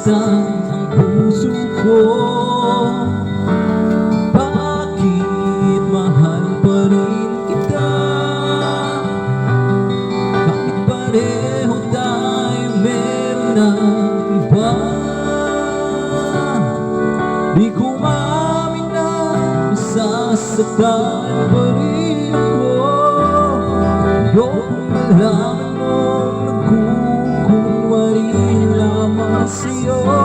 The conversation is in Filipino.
nasaktan ang puso ko. Bakit mahal pa rin kita? Bakit pareho tayo meron ng iba? Di ko maamin na nasasaktan pa rin ako. Ayokong malaman mong nagkukunwari lamang sa'yo.